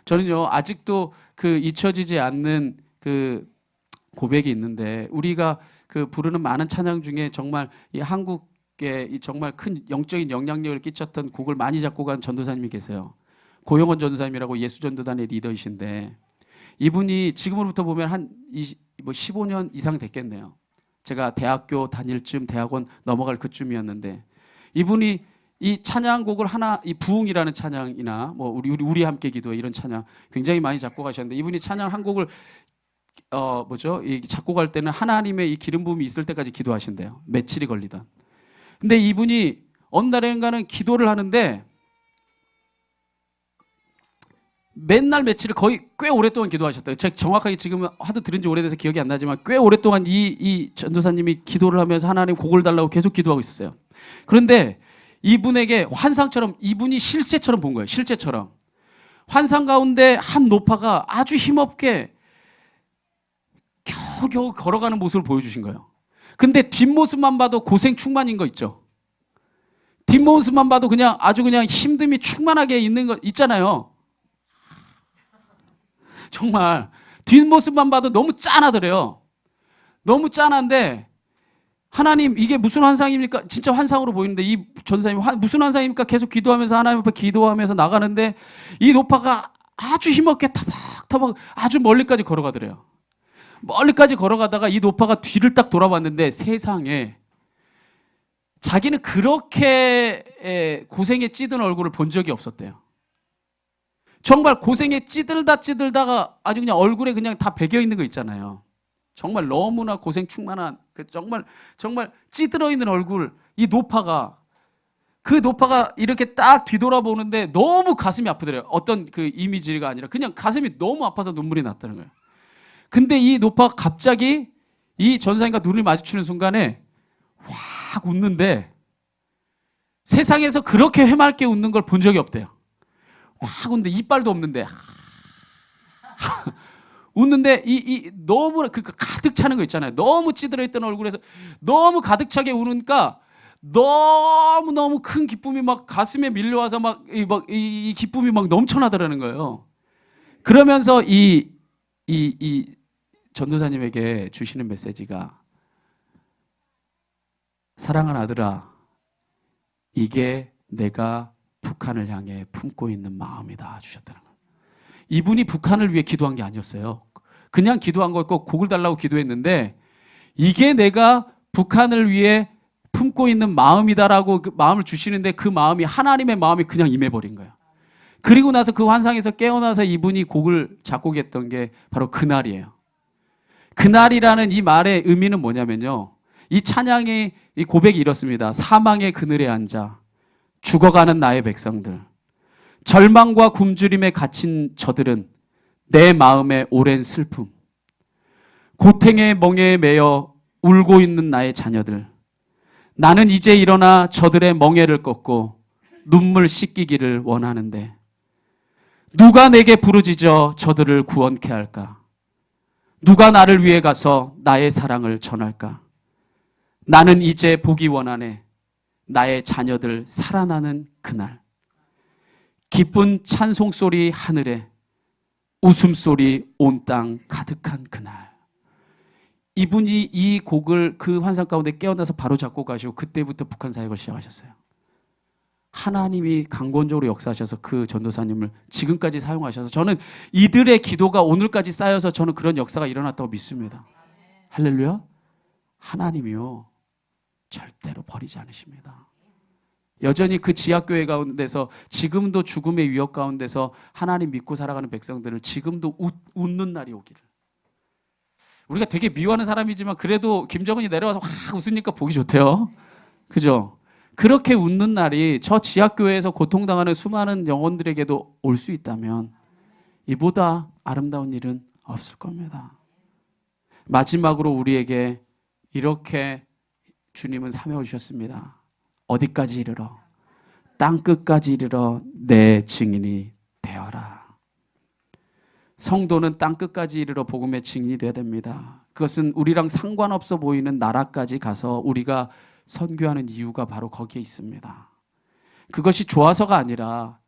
저는요 아직도 그 잊혀지지 않는 그 고백이 있는데, 우리가 그 부르는 많은 찬양 중에 정말 이 한국에 이 정말 큰 영적인 영향력을 끼쳤던 곡을 많이 작곡한 전도사님이 계세요. 고영원 전도사님이라고 예수전도단의 리더이신데, 이분이 지금으로부터 보면 한 15년 이상 됐겠네요. 제가 대학교 다닐 쯤, 대학원 넘어갈 그쯤이었는데, 이분이 이 찬양곡을 하나, 이 부흥이라는 찬양이나 뭐 우리 함께 기도해 이런 찬양 굉장히 많이 작곡하셨는데, 이분이 찬양 한 곡을 이 작곡할 때는 하나님의 이 기름 부음이 있을 때까지 기도하신대요. 며칠이 걸리던. 근데 이분이 어느 날인가는 기도를 하는데 맨날 며칠을 거의 꽤 오랫동안 기도하셨대요. 제가 정확하게 지금 하도 들은 지 오래돼서 기억이 안 나지만 꽤 오랫동안 이 전도사님이 기도를 하면서 하나님 곡을 달라고 계속 기도하고 있었어요. 그런데 이분에게 환상처럼, 이분이 실제처럼 본 거예요. 실제처럼. 환상 가운데 한 노파가 아주 힘없게 겨우겨우 걸어가는 모습을 보여주신 거예요. 근데 뒷모습만 봐도 고생 충만인 거 있죠. 뒷모습만 봐도 그냥 아주 그냥 힘듦이 충만하게 있는 거 있잖아요. 정말 뒷모습만 봐도 너무 짠하더래요. 너무 짠한데 하나님 이게 무슨 환상입니까? 진짜 환상으로 보이는데 이 전사님이 무슨 환상입니까? 계속 기도하면서 하나님 앞에 기도하면서 나가는데 이 노파가 아주 힘없게 타박타박 아주 멀리까지 걸어가더래요. 멀리까지 걸어가다가 이 노파가 뒤를 딱 돌아봤는데 세상에 자기는 그렇게 고생에 찌든 얼굴을 본 적이 없었대요. 정말 고생에 찌들다가 아주 그냥 얼굴에 그냥 다 배겨 있는 거 있잖아요. 정말 너무나 고생 충만한 정말 찌들어 있는 얼굴, 이 노파가 그 노파가 이렇게 딱 뒤돌아보는데 너무 가슴이 아프더래요. 어떤 그 이미지가 아니라 그냥 가슴이 너무 아파서 눈물이 났다는 거예요. 근데 이 노파가 갑자기 이 전사님과 눈을 마주치는 순간에 확 웃는데 세상에서 그렇게 해맑게 웃는 걸 본 적이 없대요. 확 웃는데 이빨도 없는데 웃는데 너무 가득 차는 거 있잖아요. 너무 찌들어 있던 얼굴에서 너무 가득 차게 우니까 너무 큰 기쁨이 막 가슴에 밀려와서 이 기쁨이 막 넘쳐나더라는 거예요. 그러면서 이 전도사님에게 주시는 메시지가 사랑하는 아들아, 이게 내가 북한을 향해 품고 있는 마음이다 주셨다는 거예요. 이분이 북한을 위해 기도한 게 아니었어요. 그냥 기도한 거였고 곡을 달라고 기도했는데 이게 내가 북한을 위해 품고 있는 마음이다라고 그 마음을 주시는데 그 마음이 하나님의 마음이 그냥 임해버린 거예요. 그리고 나서 그 환상에서 깨어나서 이분이 곡을 작곡했던 게 바로 그날이에요. 그날이라는 이 말의 의미는 뭐냐면요. 이 찬양의 이 고백이 이렇습니다. 사망의 그늘에 앉아 죽어가는 나의 백성들, 절망과 굶주림에 갇힌 저들은 내 마음의 오랜 슬픔, 고탱의 멍에에 매여 울고 있는 나의 자녀들, 나는 이제 일어나 저들의 멍에를 꺾고 눈물 씻기기를 원하는데 누가 내게 부르짖어 저들을 구원케 할까? 누가 나를 위해 가서 나의 사랑을 전할까? 나는 이제 보기 원하네. 나의 자녀들 살아나는 그날. 기쁜 찬송소리 하늘에 웃음소리 온 땅 가득한 그날. 이분이 이 곡을 그 환상 가운데 깨어나서 바로 작곡하시고 그때부터 북한 사역을 시작하셨어요. 하나님이 강권적으로 역사하셔서 그 전도사님을 지금까지 사용하셔서 저는 이들의 기도가 오늘까지 쌓여서 저는 그런 역사가 일어났다고 믿습니다. 할렐루야. 하나님이요 절대로 버리지 않으십니다. 여전히 그 지하교회 가운데서 지금도 죽음의 위협 가운데서 하나님 믿고 살아가는 백성들을 지금도 웃는 날이 오기를. 우리가 되게 미워하는 사람이지만 그래도 김정은이 내려와서 확 웃으니까 보기 좋대요. 그죠? 그렇게 웃는 날이 저 지하교회에서 고통당하는 수많은 영혼들에게도 올 수 있다면 이보다 아름다운 일은 없을 겁니다. 마지막으로 우리에게 이렇게 주님은 사명을 주셨습니다. 어디까지 이르러? 땅끝까지 이르러 내 증인이 되어라. 성도는 땅끝까지 이르러 복음의 증인이 되어야 됩니다. 그것은 우리랑 상관없어 보이는 나라까지 가서 우리가 선교하는 이유가 바로 거기에 있습니다. 그것이 좋아서가 아니라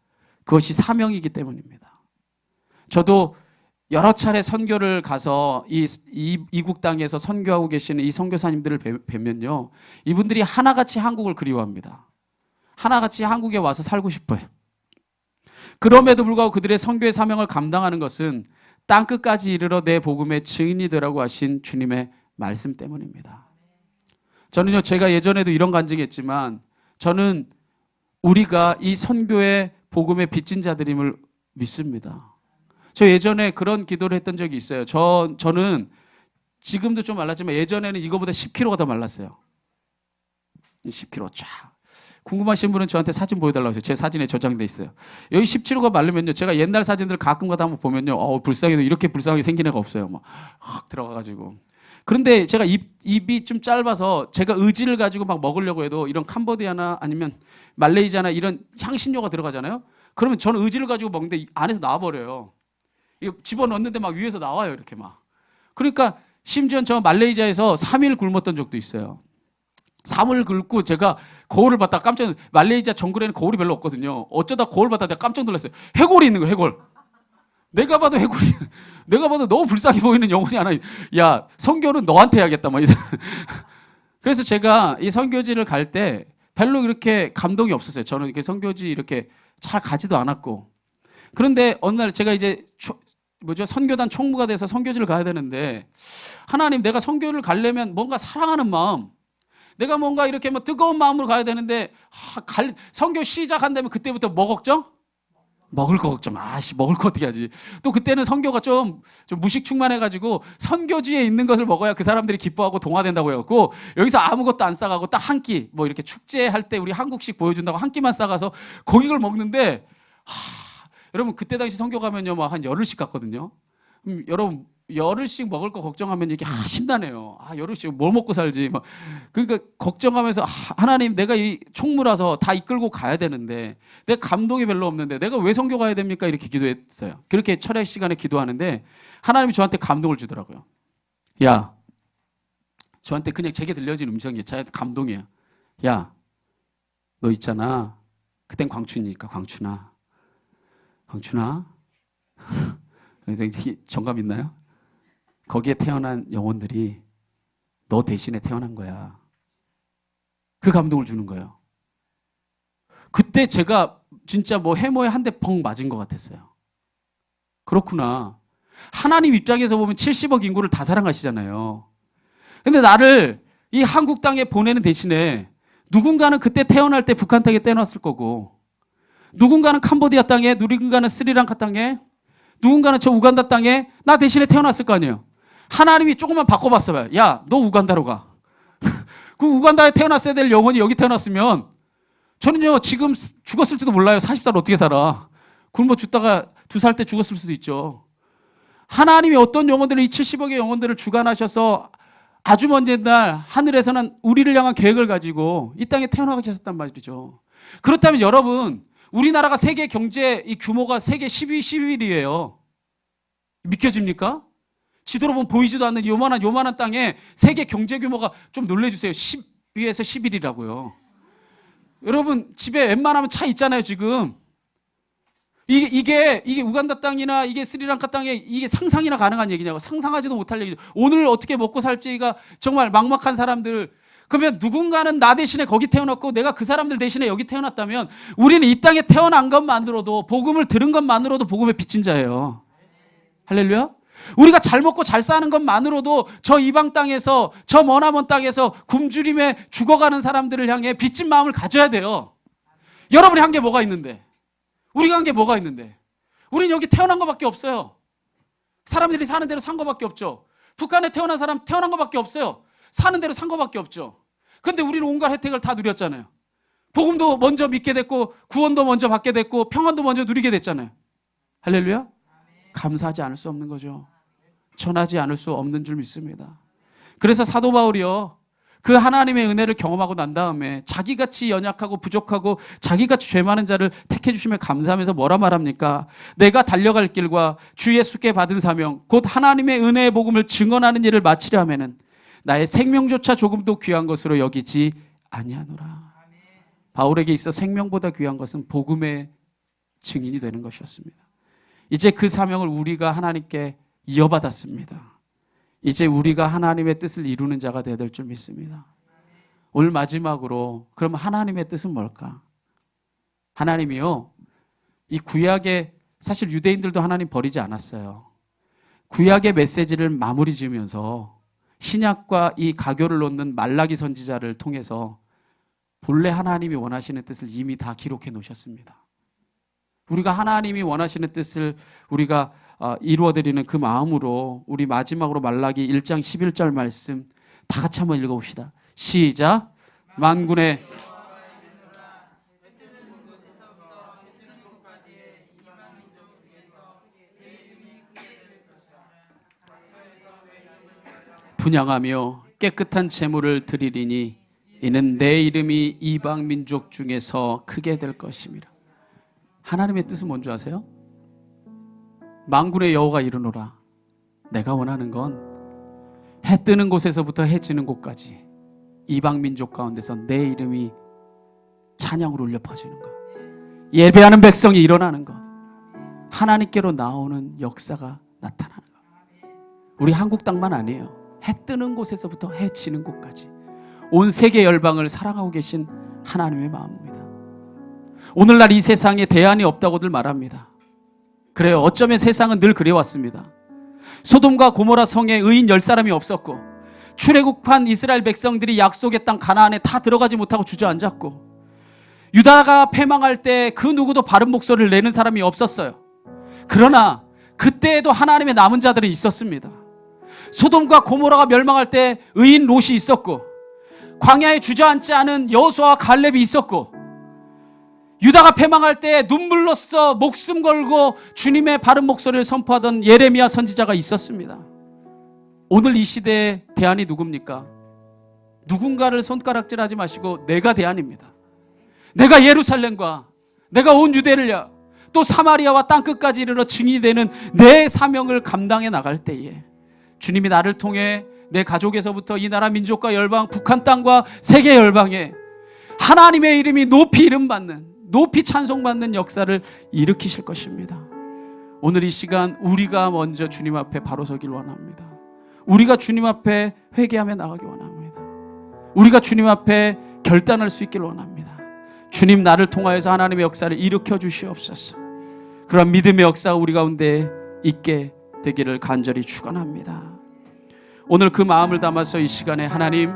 그것이 사명이기 때문입니다. 저도 여러 차례 선교를 가서 이국 땅에서 선교하고 계시는 이 선교사님들을 뵈면요, 이분들이 하나같이 한국을 그리워합니다. 하나같이 한국에 와서 살고 싶어요. 그럼에도 불구하고 그들의 선교의 사명을 감당하는 것은 땅끝까지 이르러 내 복음의 증인이 되라고 하신 주님의 말씀 때문입니다. 저는요, 제가 예전에도 이런 간증이 했지만 저는 우리가 이 선교의 복음의 빚진 자들임을 믿습니다. 저 예전에 그런 기도를 했던 적이 있어요. 저는 지금도 좀 말랐지만 예전에는 이거보다 10kg가 더 말랐어요. 10kg 쫙. 궁금하신 분은 저한테 사진 보여달라고 하세요. 제 사진에 저장돼 있어요. 여기 17호가 마르면요, 제가 옛날 사진들 가끔가다 한번 보면요, 불쌍해도 이렇게 불쌍하게 생긴 애가 없어요. 막 확 들어가가지고. 그런데 제가 입이 좀 짧아서 제가 의지를 가지고 막 먹으려고 해도 이런 캄보디아나 아니면 말레이시아나 이런 향신료가 들어가잖아요. 그러면 저는 의지를 가지고 먹는데 안에서 나와버려요. 이거 집어넣는데 막 위에서 나와요, 이렇게 막. 그러니까 심지어 저 말레이시아에서 3일 굶었던 적도 있어요. 3일 굶고 제가 거울을 봤다 깜짝 말레이시아 정글에는 거울이 별로 없거든요. 어쩌다 거울 봤다 내가 깜짝 놀랐어요. 해골이 있는 거예요, 해골. 내가 봐도 해골이, 내가 봐도 너무 불쌍해 보이는 영혼이 하나. 야, 선교는 너한테 해야겠다. 막 그래서 제가 이 선교지를 갈 때 별로 그렇게 감동이 없었어요. 저는 이렇게 선교지 이렇게 잘 가지도 않았고. 그런데 어느 날 제가 이제 선교단 총무가 돼서 선교지를 가야 되는데, 하나님, 내가 선교를 가려면 뭔가 사랑하는 마음, 내가 뭔가 이렇게 뭐 뜨거운 마음으로 가야 되는데, 선교 시작한다면 그때부터 뭐 걱정? 먹을 거 걱정. 먹을 거 어떻게 하지? 또 그때는 선교가 좀 무식 충만해가지고 선교지에 있는 것을 먹어야 그 사람들이 기뻐하고 동화된다고 해갖고, 여기서 아무것도 안 싸가고 딱 한 끼, 뭐 이렇게 축제할 때 우리 한국식 보여준다고 한 끼만 싸가서 고기를 먹는데, 여러분 그때 당시 선교 가면요 막 한 열흘씩 갔거든요. 여러분 열흘씩 먹을 거 걱정하면 이게 심나네요. 열흘씩 뭘 먹고 살지 막. 그러니까 걱정하면서 하나님, 내가 이 총무라서 다 이끌고 가야 되는데 내가 감동이 별로 없는데 내가 왜 선교 가야 됩니까? 이렇게 기도했어요. 그렇게 철회 시간에 기도하는데 하나님이 저한테 감동을 주더라고요. 야, 저한테 그냥 제게 들려진 음성이 저한테 감동이에요. 야, 너 있잖아. 그땐 광춘이니까 광춘아. 정감 있나요? 거기에 태어난 영혼들이 너 대신에 태어난 거야. 그 감동을 주는 거예요. 그때 제가 진짜 해모에 한 대 펑 맞은 것 같았어요. 그렇구나. 하나님 입장에서 보면 70억 인구를 다 사랑하시잖아요. 근데 나를 이 한국 땅에 보내는 대신에 누군가는 그때 태어날 때 북한 땅에 떼놨을 거고, 누군가는 캄보디아 땅에, 누군가는 스리랑카 땅에, 누군가는 저 우간다 땅에 나 대신에 태어났을 거 아니에요. 하나님이 조금만 바꿔봤어요. 야, 너 우간다로 가. 그 우간다에 태어났어야 될 영혼이 여기 태어났으면 저는요 지금 죽었을지도 몰라요. 40살 어떻게 살아. 굶어 죽다가 2살 때 죽었을 수도 있죠. 하나님이 어떤 영혼들을, 이 70억의 영혼들을 주관하셔서 아주 먼 날 하늘에서는 우리를 향한 계획을 가지고 이 땅에 태어나게 하셨단 말이죠. 그렇다면 여러분, 우리나라가 세계 경제 이 규모가 세계 11위예요. 믿겨집니까? 지도로 보면 보이지도 않는 요만한 땅에 세계 경제 규모가, 좀 놀래주세요. 10위에서 11위라고요. 여러분 집에 웬만하면 차 있잖아요 지금. 이게 우간다 땅이나 이게 스리랑카 땅에 이게 상상이나 가능한 얘기냐고. 상상하지도 못할 얘기죠. 오늘 어떻게 먹고 살지가 정말 막막한 사람들. 그러면 누군가는 나 대신에 거기 태어났고 내가 그 사람들 대신에 여기 태어났다면 우리는 이 땅에 태어난 것만으로도, 복음을 들은 것만으로도 복음의 빚진 자예요. 할렐루야. 우리가 잘 먹고 잘 사는 것만으로도 저 이방 땅에서, 저 머나먼 땅에서 굶주림에 죽어가는 사람들을 향해 빚진 마음을 가져야 돼요. 여러분이 한 게 뭐가 있는데, 우리가 한 게 뭐가 있는데, 우리는 여기 태어난 것밖에 없어요. 사람들이 사는 대로 산 것밖에 없죠. 북한에 태어난 사람 태어난 것밖에 없어요. 사는 대로 산 것밖에 없죠. 근데 우리는 온갖 혜택을 다 누렸잖아요. 복음도 먼저 믿게 됐고, 구원도 먼저 받게 됐고, 평안도 먼저 누리게 됐잖아요. 할렐루야. 감사하지 않을 수 없는 거죠. 전하지 않을 수 없는 줄 믿습니다. 그래서 사도 바울이요, 그 하나님의 은혜를 경험하고 난 다음에 자기같이 연약하고 부족하고 자기같이 죄 많은 자를 택해 주시면 감사하면서 뭐라 말합니까? 내가 달려갈 길과 주 예수께 받은 사명, 곧 하나님의 은혜의 복음을 증언하는 일을 마치려 하면은 나의 생명조차 조금도 귀한 것으로 여기지 아니하노라. 바울에게 있어 생명보다 귀한 것은 복음의 증인이 되는 것이었습니다. 이제 그 사명을 우리가 하나님께 이어받았습니다. 이제 우리가 하나님의 뜻을 이루는 자가 되어야 될 줄 믿습니다. 오늘 마지막으로, 그럼 하나님의 뜻은 뭘까? 하나님이요, 이 구약의, 사실 유대인들도 하나님 버리지 않았어요. 구약의 메시지를 마무리 지으면서 신약과 이 가교를 놓는 말라기 선지자를 통해서 본래 하나님이 원하시는 뜻을 이미 다 기록해 놓으셨습니다. 우리가 하나님이 원하시는 뜻을 우리가 이루어드리는 그 마음으로 우리 마지막으로 말라기 1장 11절 말씀 다 같이 한번 읽어봅시다. 시작. 만군의 분향하며 깨끗한 제물을 드리리니 이는 내 이름이 이방 민족 중에서 크게 될 것입니다. 하나님의 뜻은 뭔지 아세요? 만군의 여호가 이르노라. 내가 원하는 건 해 뜨는 곳에서부터 해 지는 곳까지 이방 민족 가운데서 내 이름이 찬양으로 울려 퍼지는 것, 예배하는 백성이 일어나는 것, 하나님께로 나오는 역사가 나타나는 것. 우리 한국 땅만 아니에요. 해 뜨는 곳에서부터 해 지는 곳까지 온 세계 열방을 사랑하고 계신 하나님의 마음입니다. 오늘날 이 세상에 대안이 없다고들 말합니다. 그래요. 어쩌면 세상은 늘 그래왔습니다. 소돔과 고모라 성에 의인 10사람이 없었고 출애굽한 이스라엘 백성들이 약속의 땅 가나안에 다 들어가지 못하고 주저앉았고 유다가 패망할 때 그 누구도 바른 목소리를 내는 사람이 없었어요. 그러나 그때에도 하나님의 남은 자들은 있었습니다. 소돔과 고모라가 멸망할 때 의인 롯이 있었고 광야에 주저앉지 않은 여호수아와 갈렙이 있었고 유다가 패망할 때 눈물로써 목숨 걸고 주님의 바른 목소리를 선포하던 예레미야 선지자가 있었습니다. 오늘 이 시대의 대안이 누굽니까? 누군가를 손가락질하지 마시고 내가 대안입니다. 내가 예루살렘과 내가 온 유대를야 또 사마리아와 땅끝까지 이르러 증인이 되는 내 사명을 감당해 나갈 때에 주님이 나를 통해 내 가족에서부터 이 나라 민족과 열방, 북한 땅과 세계 열방에 하나님의 이름이 높이 이름받는, 높이 찬송받는 역사를 일으키실 것입니다. 오늘 이 시간 우리가 먼저 주님 앞에 바로 서길 원합니다. 우리가 주님 앞에 회개하며 나가기 원합니다. 우리가 주님 앞에 결단할 수 있길 원합니다. 주님, 나를 통하여서 하나님의 역사를 일으켜 주시옵소서. 그런 믿음의 역사가 우리 가운데 있게 되기를 간절히 축원합니다. 오늘 그 마음을 담아서 이 시간에 하나님,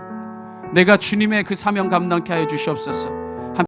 내가 주님의 그 사명 감당케 하여 주시옵소서.